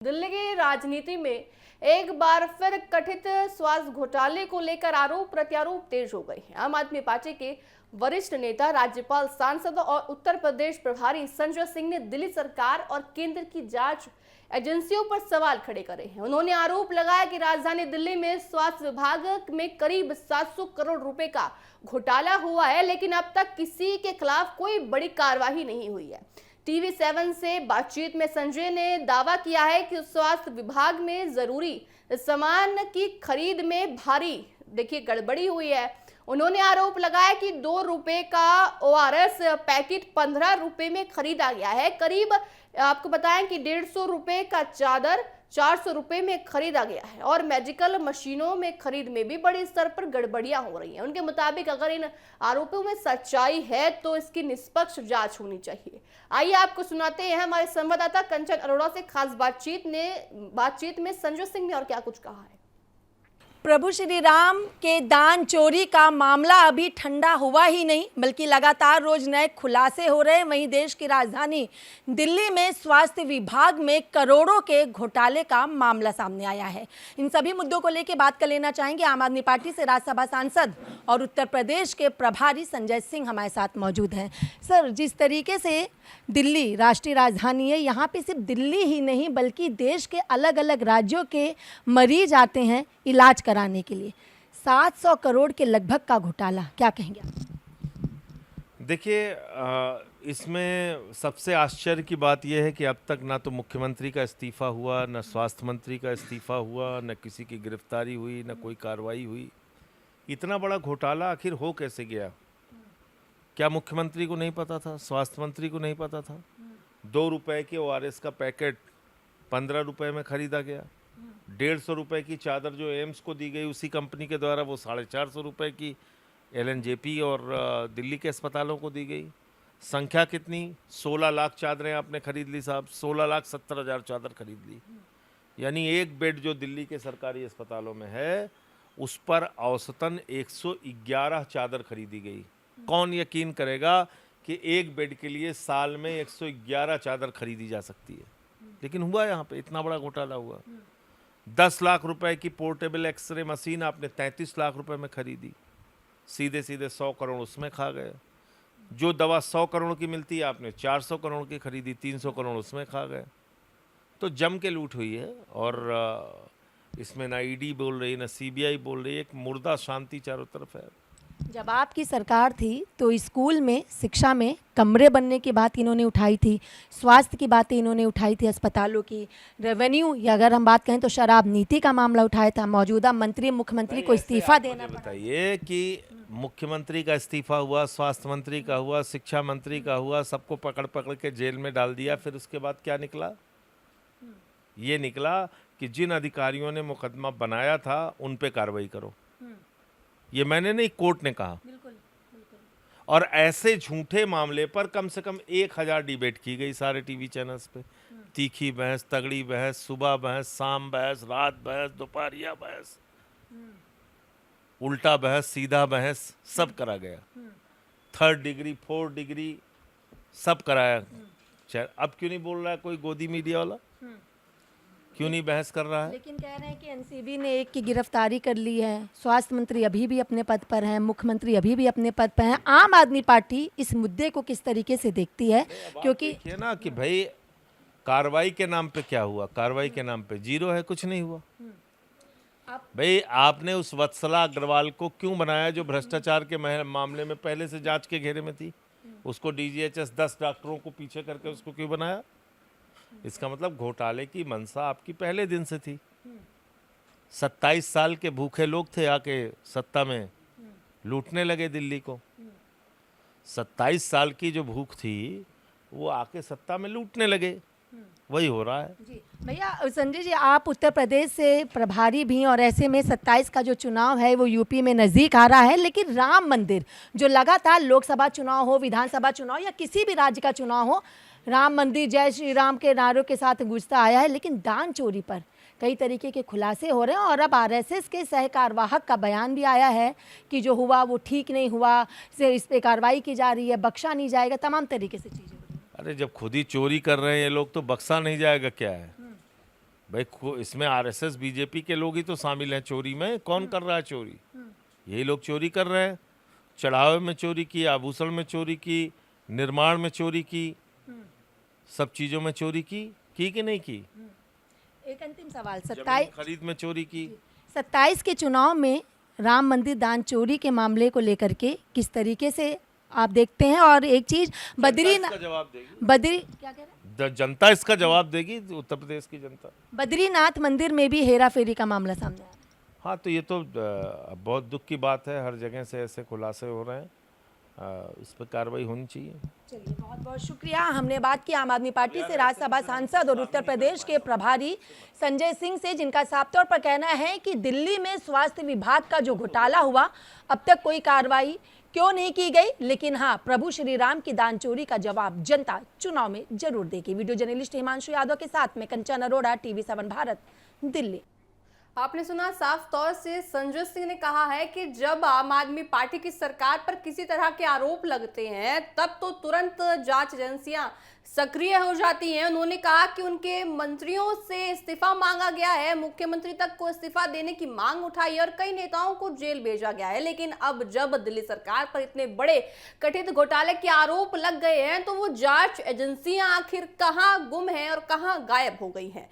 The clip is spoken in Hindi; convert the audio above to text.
दिल्ली की राजनीति में एक बार फिर कथित स्वास्थ्य घोटाले को लेकर आरोप प्रत्यारोप तेज हो गए हैं। आम आदमी पार्टी के वरिष्ठ नेता, राज्यपाल, सांसद और उत्तर प्रदेश प्रभारी संजय सिंह ने दिल्ली सरकार और केंद्र की जांच एजेंसियों पर सवाल खड़े करे हैं। उन्होंने आरोप लगाया कि राजधानी दिल्ली में स्वास्थ्य विभाग में करीब 700 करोड़ रुपए का घोटाला हुआ है, लेकिन अब तक किसी के खिलाफ कोई बड़ी कार्रवाई नहीं हुई है। टीवी 7 से बातचीत में संजय ने दावा किया है कि स्वास्थ्य विभाग में जरूरी सामान की खरीद में भारी गड़बड़ी हुई है। उन्होंने आरोप लगाया कि 2 रुपए का ORS पैकेट 15 रुपए में खरीदा गया है। करीब आपको बताएं कि 150 रुपए का चादर 400 रुपए में खरीदा गया है और मेडिकल मशीनों में खरीद में भी बड़े स्तर पर गड़बड़ियां हो रही हैं। उनके मुताबिक अगर इन आरोपों में सच्चाई है तो इसकी निष्पक्ष जांच होनी चाहिए। आइए आपको सुनाते हैं हमारे संवाददाता कंचन अरोड़ा से खास बातचीत में संजय सिंह ने और क्या कुछ कहा है। प्रभु श्री राम के दान चोरी का मामला अभी ठंडा हुआ ही नहीं, बल्कि लगातार रोज नए खुलासे हो रहे हैं। वहीं देश की राजधानी दिल्ली में स्वास्थ्य विभाग में करोड़ों के घोटाले का मामला सामने आया है। इन सभी मुद्दों को लेकर बात कर लेना चाहेंगे आम आदमी पार्टी से राज्यसभा सांसद और उत्तर प्रदेश के प्रभारी संजय सिंह हमारे साथ मौजूद हैं। सर, जिस तरीके से दिल्ली राष्ट्रीय राजधानी है, यहाँ पे सिर्फ दिल्ली ही नहीं बल्कि देश के अलग अलग राज्यों के मरीज आते हैं इलाज कराने के लिए। 700 करोड़ के लगभग का घोटाला, क्या कहेंगे आप? देखिए, इसमें सबसे आश्चर्य की बात यह है कि अब तक ना तो मुख्यमंत्री का इस्तीफा हुआ, न स्वास्थ्य मंत्री का इस्तीफा हुआ, न किसी की गिरफ्तारी हुई, न कोई कार्रवाई हुई। इतना बड़ा घोटाला आखिर हो कैसे गया? क्या मुख्यमंत्री को नहीं पता था? स्वास्थ्य मंत्री को नहीं पता था? 2 रुपए के ORS का पैकेट 15 रुपए में खरीदा गया। 150 रुपए की चादर जो एम्स को दी गई उसी कंपनी के द्वारा, वो 450 रुपए की LNJP और दिल्ली के अस्पतालों को दी गई। संख्या कितनी? 16 लाख चादरें आपने खरीद ली साहब, 16,70,000 चादर खरीद ली। यानी एक बेड जो दिल्ली के सरकारी अस्पतालों में है उस पर औसतन 111 चादर खरीदी गई। कौन यकीन करेगा कि एक बेड के लिए साल में 111 चादर खरीदी जा सकती है? लेकिन हुआ, यहाँ पे इतना बड़ा घोटाला हुआ। 10 लाख रुपए की पोर्टेबल एक्सरे मशीन आपने 33 लाख रुपए में खरीदी। सीधे सीधे 100 करोड़ उसमें खा गए। जो दवा 100 करोड़ की मिलती है आपने 400 करोड़ की खरीदी, 300 करोड़ उसमें खा गए। तो जम के लूट हुई है और इसमें ना ED बोल रही, ना CBI बोल रही, एक मुर्दा शांति चारों तरफ है। जब आपकी सरकार थी तो स्कूल में, शिक्षा में कमरे बनने की बात इन्होंने उठाई थी, स्वास्थ्य की बातें इन्होंने उठाई थी, अस्पतालों की, रेवेन्यू, या अगर हम बात कहें तो शराब नीति का मामला उठाया था। मौजूदा मुख्यमंत्री को इस्तीफा देना पड़ा। बताइए कि मुख्यमंत्री का इस्तीफा हुआ, स्वास्थ्य मंत्री का हुआ, शिक्षा मंत्री का हुआ, सबको पकड़ पकड़ के जेल में डाल दिया। फिर उसके बाद क्या निकला? ये निकला कि जिन अधिकारियों ने मुकदमा बनाया था उन पे कार्रवाई करो। ये मैंने नहीं, कोर्ट ने कहा। बिल्कुल, बिल्कुल। और ऐसे झूठे मामले पर कम से कम 1000 डिबेट की गई सारे टीवी चैनल्स पे। तीखी बहस, तगड़ी बहस, सुबह बहस, शाम बहस, रात बहस, दोपहरिया बहस, उल्टा बहस, सीधा बहस, सब करा गया। 3rd डिग्री, 4th डिग्री सब कराया। अब क्यों नहीं बोल रहा है कोई गोदी मीडिया वाला? क्यों नहीं बहस कर रहा है? लेकिन कह रहे हैं कि NCB ने एक की गिरफ्तारी कर ली है, स्वास्थ्य मंत्री अभी भी अपने पद पर हैं, मुख्यमंत्री अभी भी अपने पद पर हैं। आम आदमी पार्टी इस मुद्दे को किस तरीके से देखती है? क्योंकि देखिए ना कि भाई कार्रवाई के नाम पे क्या हुआ? कार्रवाई के नाम पे जीरो है, कुछ नहीं हुआ। भाई आपने उस वत्सला अग्रवाल को क्यों बनाया जो भ्रष्टाचार के मामले में पहले से जांच के घेरे में थी? उसको DGHS 10 डॉक्टरों को पीछे करके उसको क्यों बनाया? इसका मतलब घोटाले की मंशा आपकी पहले दिन से थी। 27 साल के भूखे लोग थे आके सत्ता में लूटने लगे दिल्ली को। 27 साल की जो भूख थी वो आके सत्ता में लूटने लगे। वही हो रहा है। जी भैया, संजय जी, आप उत्तर प्रदेश से प्रभारी भी हैं और ऐसे में 27 का जो चुनाव है वो यूपी में नज़दीक आ रहा है, लेकिन राम मंदिर जो लगातार लोकसभा चुनाव हो, विधानसभा चुनाव या किसी भी राज्य का चुनाव हो, राम मंदिर जय श्री राम के नारों के साथ गूंजता आया है, लेकिन दान चोरी पर कई तरीके के खुलासे हो रहे हैं और अब RSS के सहकार्यवाहक का बयान भी आया है कि जो हुआ वो ठीक नहीं हुआ, इस पर कार्रवाई की जा रही है, बख्शा नहीं जाएगा, तमाम तरीके से चीज़ें। अरे जब खुद ही चोरी कर रहे हैं ये लोग तो बख्शा नहीं जाएगा क्या है? भाई इसमें आरएसएस बीजेपी के लोग ही तो शामिल हैं चोरी में। कौन कर रहा है चोरी? यही लोग चोरी कर रहे हैं। चढ़ावे में चोरी की, आभूषण में चोरी की, निर्माण में चोरी की, सब चीजों में चोरी की कि नहीं की? एक अंतिम सवाल, जमीन खरीद में चोरी की। 27 के चुनाव में राम मंदिर दान चोरी के मामले को लेकर के किस तरीके से आप देखते हैं? और एक चीज इसका जवाब देगी। क्या कह रहे हैं? जनता इसका जवाब देगी, उत्तर प्रदेश की जनता। बद्रीनाथ मंदिर में भी हेरा फेरी का मामला सामने आया। हाँ, तो ये तो बहुत दुख की बात है। हर जगह से ऐसे खुलासे हो रहे हैं, इस पर कार्रवाई होनी चाहिए। चलिए, बहुत बहुत शुक्रिया। हमने बात की आम आदमी पार्टी से राज्यसभा सांसद और उत्तर प्रदेश के प्रभारी संजय सिंह से, जिनका साफ तौर पर कहना है कि दिल्ली में स्वास्थ्य विभाग का जो घोटाला हुआ, अब तक कोई कार्रवाई क्यों नहीं की गई, लेकिन हाँ, प्रभु श्री राम की दान चोरी का जवाब जनता चुनाव में जरूर देगी। वीडियो जर्नलिस्ट हिमांशु यादव के साथ में कंचन अरोड़ा, TV7 भारत, दिल्ली। आपने सुना, साफ तौर से संजय सिंह ने कहा है कि जब आम आदमी पार्टी की सरकार पर किसी तरह के आरोप लगते हैं तब तो तुरंत जांच एजेंसियां सक्रिय हो जाती हैं। उन्होंने कहा कि उनके मंत्रियों से इस्तीफा मांगा गया है, मुख्यमंत्री तक को इस्तीफा देने की मांग उठाई और कई नेताओं को जेल भेजा गया है। लेकिन अब जब दिल्ली सरकार पर इतने बड़े कथित घोटाले के आरोप लग गए हैं तो वो जांच एजेंसियां आखिर कहां गुम हैं और कहां गायब हो गई हैं?